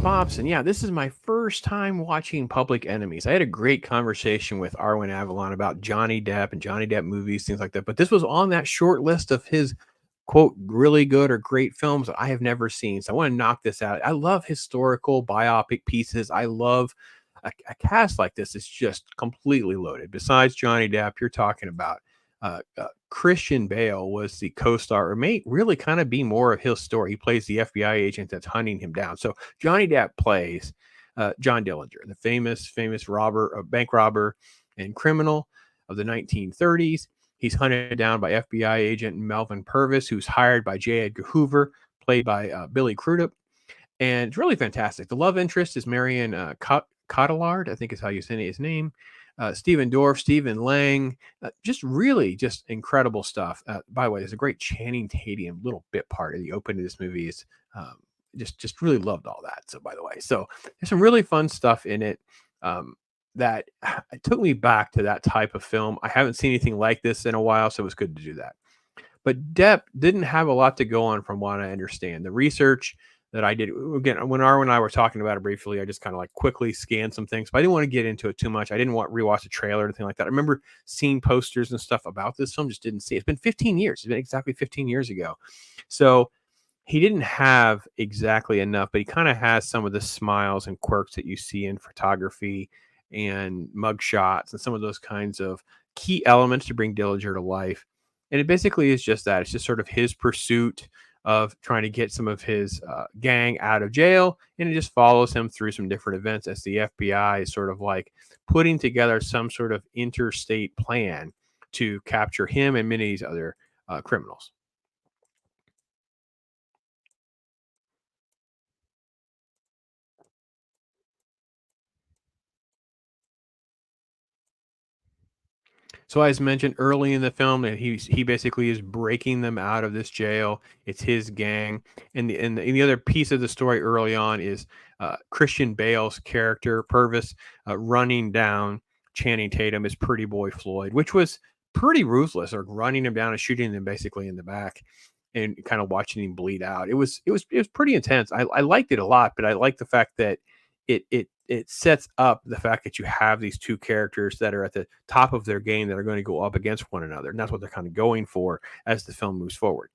Pops, and yeah, this is my first time watching Public Enemies. I had a great conversation with Arwen Avalon about Johnny Depp and Johnny Depp movies, things like that. But this was on that short list of his quote really good or great films that I have never seen. So I want to knock this out. I love historical biopic pieces. I love a cast like this. It's just completely loaded. Besides Johnny Depp, you're talking about Christian Bale was the co-star, or may really kind of be more of his story. He plays the FBI agent that's hunting him down. So Johnny Depp plays John Dillinger, the famous robber, bank robber, and criminal of the 1930s. He's hunted down by FBI agent Melvin Purvis, who's hired by J. Edgar Hoover, played by Billy Crudup. And it's really fantastic. The love interest is Marion Cotillard, I think is how you say his name. Stephen Dorff, Stephen Lang, just incredible stuff. By the way, there's a great Channing Tatum little bit part of the opening of this movie. Is just really loved all that. So by the way, so there's some really fun stuff in it that it took me back to that type of film. I haven't seen anything like this in a while, so it was good to do that. But Depp didn't have a lot to go on from what I understand. The research that I did, again, when Arwen and I were talking about it briefly, I just kind of like quickly scanned some things, but I didn't want to get into it too much. I didn't want to rewatch the trailer or anything like that. I remember seeing posters and stuff about this film, just didn't see it. It's been 15 years. It's been exactly 15 years ago. So he didn't have exactly enough, but he kind of has some of the smiles and quirks that you see in photography and mug shots and some of those kinds of key elements to bring Dillinger to life. And it basically is just that. It's just sort of his pursuit of trying to get some of his gang out of jail. And it just follows him through some different events as the FBI is sort of like putting together some sort of interstate plan to capture him and many of these other criminals. So as mentioned early in the film, that he basically is breaking them out of this jail. It's his gang, and the other piece of the story early on is Christian Bale's character Purvis running down Channing Tatum as Pretty Boy Floyd, which was pretty ruthless, or running him down and shooting him basically in the back, and kind of watching him bleed out. It was pretty intense. I liked it a lot, but I like the fact that it sets up the fact that you have these two characters that are at the top of their game that are going to go up against one another, and that's what they're kind of going for as the film moves forward.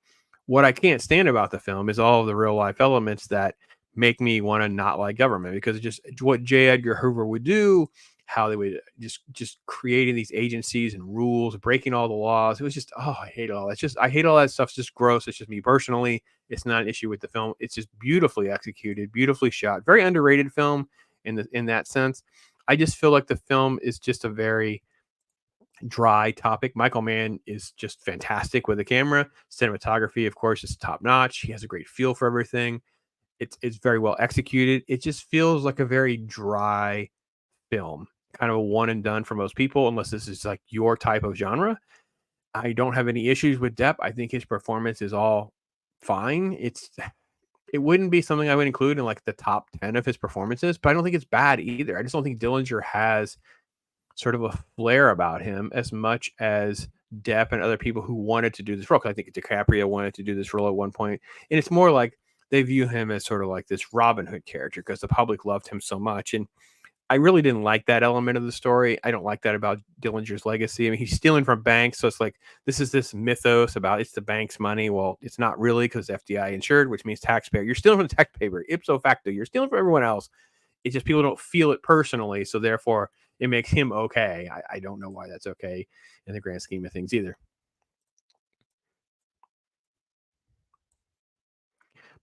What I can't stand about the film is all of the real life elements that make me want to not like government, because it's just what J. Edgar Hoover would do, how they would just creating these agencies and rules, breaking all the laws. It was just, oh, I hate all that. It's just, I hate all that stuff. It's just gross. It's just me personally. It's not an issue with the film. It's just beautifully executed, beautifully shot, very underrated film in that sense. I just feel like the film is just a very dry topic. Michael Mann is just fantastic with the camera. Cinematography, of course, is top notch. He has a great feel for everything. It's very well executed. It just feels like a very dry film, kind of a one and done for most people, unless this is like your type of genre. I don't have any issues with Depp. I think his performance is all fine. It wouldn't be something I would include in like the top 10 of his performances, but I don't think it's bad either. I just don't think Dillinger has sort of a flair about him as much as Depp and other people who wanted to do this role. 'Cause I think DiCaprio wanted to do this role at one point, and it's more like they view him as sort of like this Robin Hood character because the public loved him so much. And I really didn't like that element of the story. I don't like that about Dillinger's legacy. I mean, he's stealing from banks, so it's like this is this mythos about it's the bank's money. Well, it's not really, because FDI insured, which means taxpayer. You're stealing from the taxpayer. Ipso facto, you're stealing from everyone else. It's just people don't feel it personally, so therefore it makes him okay. I don't know why that's okay in the grand scheme of things either.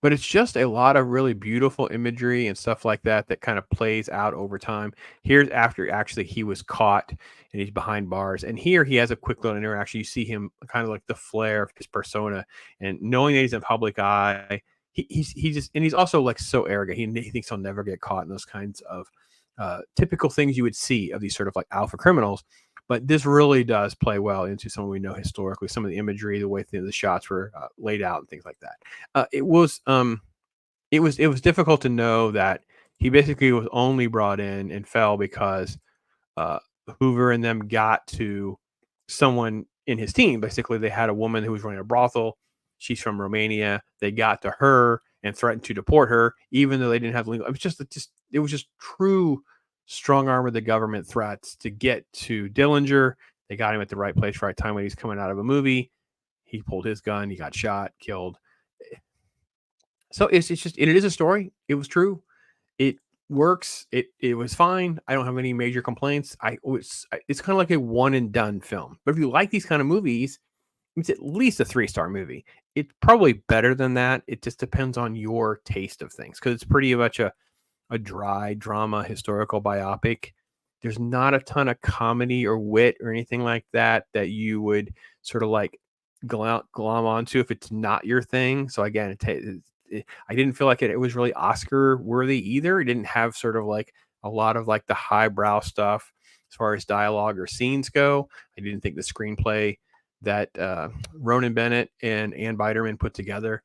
But it's just a lot of really beautiful imagery and stuff like that that kind of plays out over time. Here's after actually he was caught and he's behind bars, and here he has a quick little interaction. You see him kind of like the flair of his persona, and knowing that he's in public eye, he just, and he's also like so arrogant. He thinks he'll never get caught in those kinds of typical things you would see of these sort of like alpha criminals. But this really does play well into some we know historically, some of the imagery, the way the shots were laid out, and things like that. It was difficult to know that he basically was only brought in and fell because uh, Hoover and them got to someone in his team. Basically, they had a woman who was running a brothel. She's from Romania. They got to her, and threatened to deport her, even though they didn't have legal. It was just true strong arm of the government threats to get to Dillinger. They got him at the right place, right time when he's coming out of a movie. He pulled his gun, he got shot, killed. So it's just it is a story. It was true. It works. It was fine. I don't have any major complaints. It's kind of like a one and done film. But if you like these kind of movies, it's at least a 3-star movie. It's probably better than that. It just depends on your taste of things because it's pretty much a dry drama historical biopic. There's not a ton of comedy or wit or anything like that that you would sort of like glom onto if it's not your thing. So again, I didn't feel like it was really Oscar worthy either. It didn't have sort of like a lot of like the highbrow stuff as far as dialogue or scenes go. I didn't think the screenplay that Ronan Bennett and Ann Biderman put together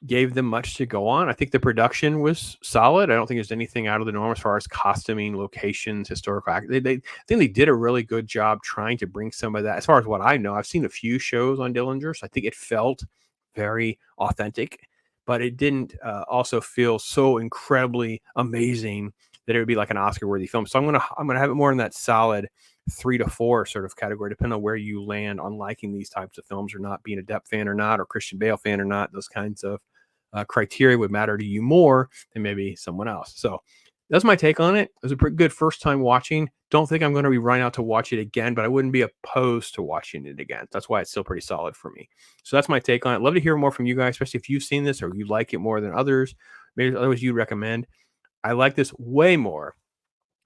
gave them much to go on. I think the production was solid. I don't think there's anything out of the norm as far as costuming, locations, historical. I think they did a really good job trying to bring some of that. As far as what I know, I've seen a few shows on Dillinger, so I think it felt very authentic, but it didn't also feel so incredibly amazing that it would be like an Oscar-worthy film. So I'm gonna have it more in that solid 3 to 4 sort of category, depending on where you land on liking these types of films or not, being a Depp fan or not, or Christian Bale fan or not. Those kinds of criteria would matter to you more than maybe someone else. So that's my take on it. It was a pretty good first time watching. Don't think I'm going to be running out to watch it again, but I wouldn't be opposed to watching it again. That's why it's still pretty solid for me. So that's my take on it. Love to hear more from you guys, especially if you've seen this or you like it more than others. Maybe others you'd recommend. I like this way more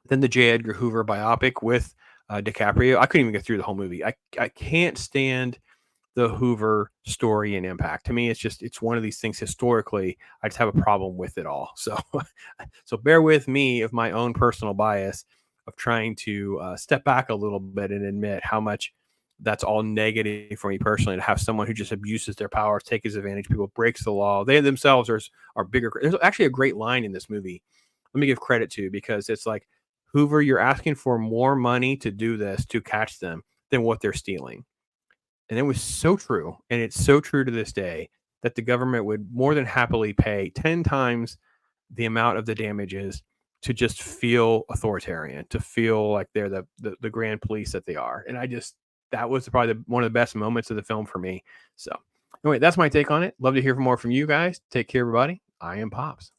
than the J. Edgar Hoover biopic with DiCaprio. I couldn't even get through the whole movie. I can't stand the Hoover story and impact. To me, it's one of these things historically. I just have a problem with it all. So, so bear with me of my own personal bias of trying to step back a little bit and admit how much that's all negative for me personally to have someone who just abuses their power, takes advantage of people, breaks the law. They themselves are bigger. There's actually a great line in this movie. Let me give credit to because it's like, Hoover, you're asking for more money to do this, to catch them, than what they're stealing. And it was so true. And it's so true to this day that the government would more than happily pay 10 times the amount of the damages to just feel authoritarian, to feel like they're the grand police that they are. And that was probably one of the best moments of the film for me. So anyway, that's my take on it. Love to hear more from you guys. Take care, everybody. I am Pops.